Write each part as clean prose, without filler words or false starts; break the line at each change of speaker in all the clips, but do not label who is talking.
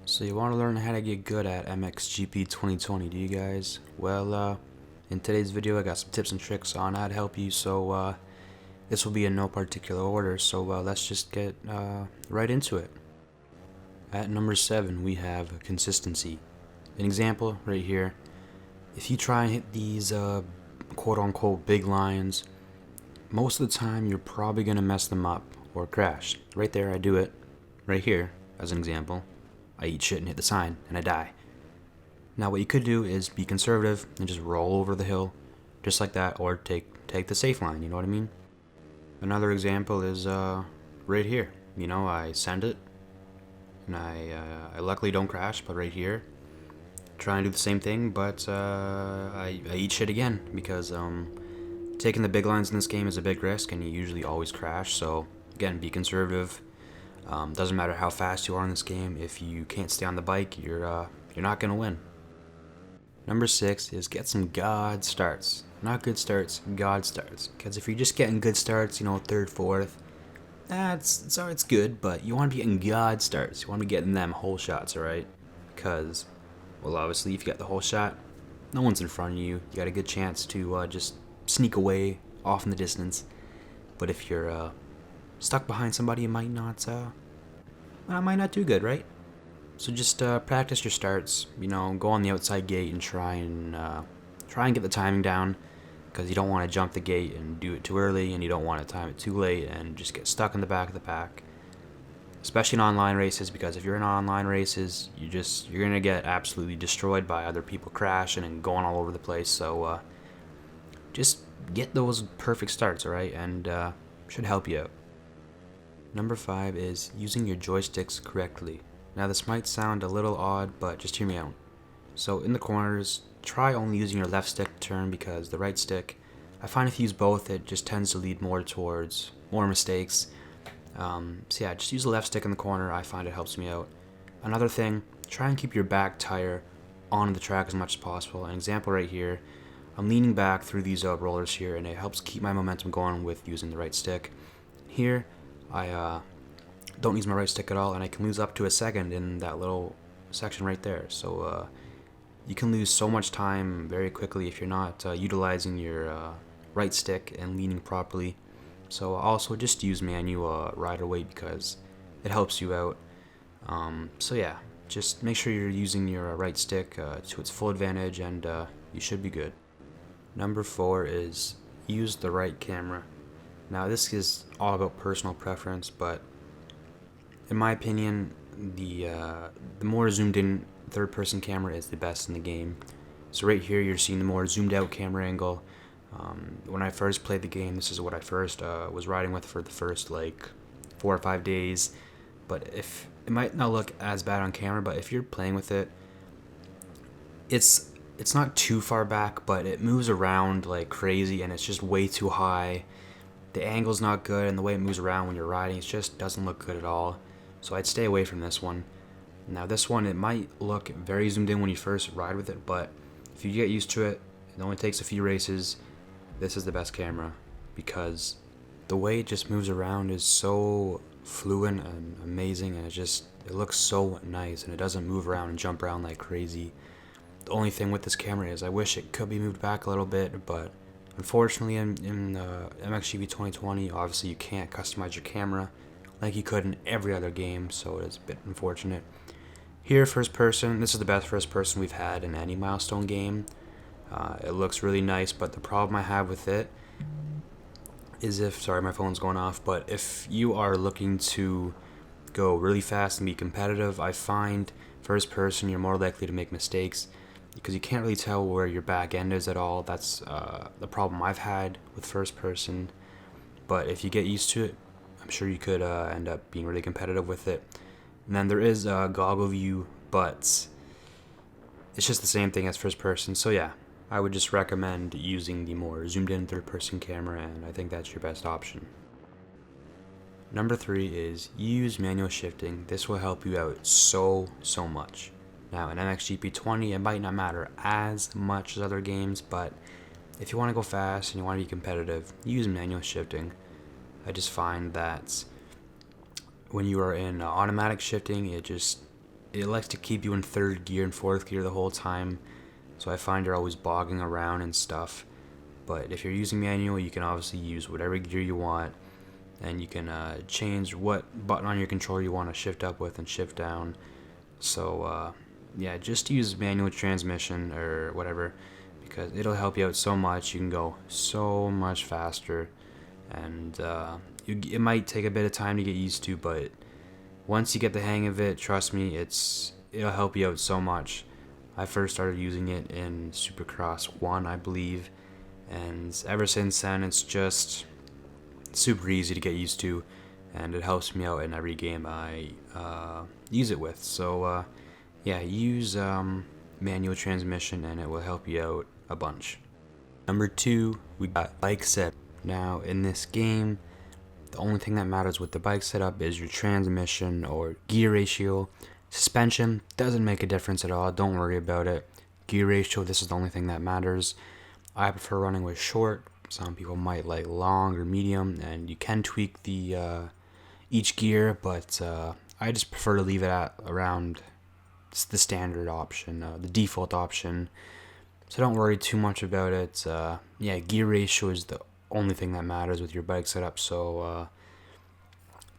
So you want to learn how to get good at MXGP 2020, do you guys? Well, in today's video I got some tips and tricks on how to help you, so this will be in no particular order, so let's just get right into it. At number 7 we have consistency. An example right here, if you try and hit these quote-unquote big lines, most of the time you're probably going to mess them up or crash. Right there I do it, right here as an example. I eat shit and hit the sign, and I die. Now what you could do is be conservative and just roll over the hill, just like that, or take the safe line, you know what I mean? Another example is right here. You know, I send it, and I luckily don't crash, but right here, try and do the same thing, but I eat shit again, because taking the big lines in this game is a big risk, and you usually always crash, so again, be conservative. Doesn't matter how fast you are in this game. If you can't stay on the bike, you're not gonna win. Number 6 is get some God starts. Not good starts, God starts. Because if you're just getting good starts, you know, third, fourth, it's good. But you want to be getting God starts. You want to be getting them whole shots, alright? Because, well, obviously, if you got the whole shot, no one's in front of you. You got a good chance to just sneak away off in the distance. But if you're stuck behind somebody, you might not do good, right? So just practice your starts. You know, go on the outside gate and try and get the timing down, because you don't want to jump the gate and do it too early, and you don't want to time it too late and just get stuck in the back of the pack. Especially in online races, because if you're in online races, you're gonna get absolutely destroyed by other people crashing and going all over the place. So just get those perfect starts, alright, and should help you out. Number 5 is using your joysticks correctly. Now this might sound a little odd, but just hear me out. So in the corners, try only using your left stick to turn, because the right stick, I find if you use both, it just tends to lead more towards more mistakes. So yeah, just use the left stick in the corner. I find it helps me out. Another thing, try and keep your back tire on the track as much as possible. An example right here, I'm leaning back through these rollers here, and it helps keep my momentum going with using the right stick. Here, I don't use my right stick at all, and I can lose up to a second in that little section right there. So you can lose so much time very quickly if you're not utilizing your right stick and leaning properly. So also just use manual rider weight, because it helps you out. So yeah, just make sure you're using your right stick to its full advantage, and you should be good. Number 4 is use the right camera. Now this is all about personal preference, but in my opinion, the more zoomed in third-person camera is the best in the game. So right here you're seeing the more zoomed out camera angle. When I first played the game, this is what I first was riding with for the first like 4 or 5 days. But if it might not look as bad on camera, but if you're playing with it, it's not too far back, but it moves around like crazy, and it's just way too high. The angle's not good, and the way it moves around when you're riding, it just doesn't look good at all. So I'd stay away from this one. Now this one, it might look very zoomed in when you first ride with it, but if you get used to it, it only takes a few races. This is the best camera, because the way it just moves around is so fluent and amazing, and it looks so nice, and it doesn't move around and jump around like crazy. The only thing with this camera is I wish it could be moved back a little bit, but unfortunately in MXGP 2020, obviously you can't customize your camera like you could in every other game, so it's a bit unfortunate. Here, first person, this is the best first person we've had in any milestone game. It looks really nice, but the problem I have with it is sorry, my phone's going off, but if you are looking to go really fast and be competitive, I find first person you're more likely to make mistakes, because you can't really tell where your back end is at all. That's the problem I've had with first person. But if you get used to it, I'm sure you could end up being really competitive with it. And then there is goggle view, but it's just the same thing as first person. So yeah, I would just recommend using the more zoomed in third person camera, and I think that's your best option. Number 3 is use manual shifting. This will help you out so much. Now in MXGP 20, it might not matter as much as other games, but if you want to go fast and you want to be competitive, use manual shifting. I just find that when you are in automatic shifting, it just it likes to keep you in third gear and fourth gear the whole time, so I find you're always bogging around and stuff. But if you're using manual, you can obviously use whatever gear you want, and you can change what button on your controller you want to shift up with and shift down. So yeah, just use manual transmission or whatever, because it'll help you out so much. You can go so much faster, and it might take a bit of time to get used to, but once you get the hang of it, trust me, it'll help you out so much. I first started using it in Supercross 1, I believe, and ever since then it's just super easy to get used to, and it helps me out in every game I use it with. So yeah, use manual transmission and it will help you out a bunch. Number 2, we got bike set. Now in this game, the only thing that matters with the bike setup is your transmission or gear ratio. Suspension doesn't make a difference at all, don't worry about it. Gear ratio, this is the only thing that matters. I prefer running with short. Some people might like long or medium, and you can tweak the each gear, but I just prefer to leave it at around the standard option, the default option. So don't worry too much about it. Yeah, gear ratio is the only thing that matters with your bike setup, so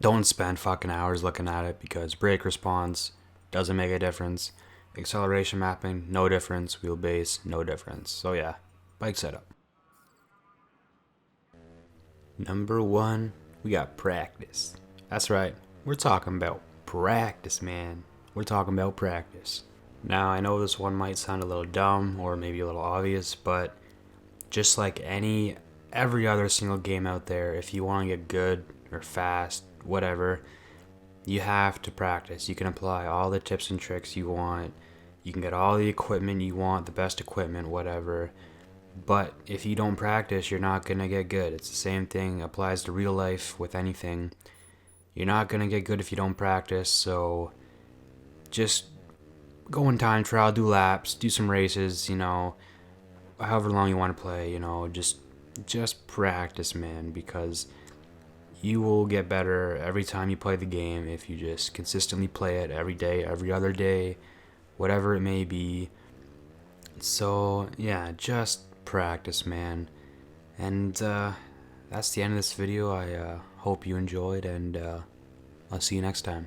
don't spend fucking hours looking at it, because brake response doesn't make a difference, acceleration mapping no difference, wheelbase no difference. So yeah, bike setup. Number 1, we got practice. That's right, we're talking about practice, man. We're talking about practice. Now I know this one might sound a little dumb or maybe a little obvious, but just like every other single game out there, if you want to get good or fast, whatever, you have to practice. You can apply all the tips and tricks you want. You can get all the equipment you want, the best equipment, whatever. But if you don't practice, you're not going to get good. It's the same thing, applies to real life with anything. You're not going to get good if you don't practice, so just go in time trial, do laps, do some races, however long you want to play, just practice, man, because you will get better every time you play the game if you just consistently play it every day, every other day, whatever it may be. So yeah, just practice, man. And that's the end of this video. I hope you enjoyed, and I'll see you next time.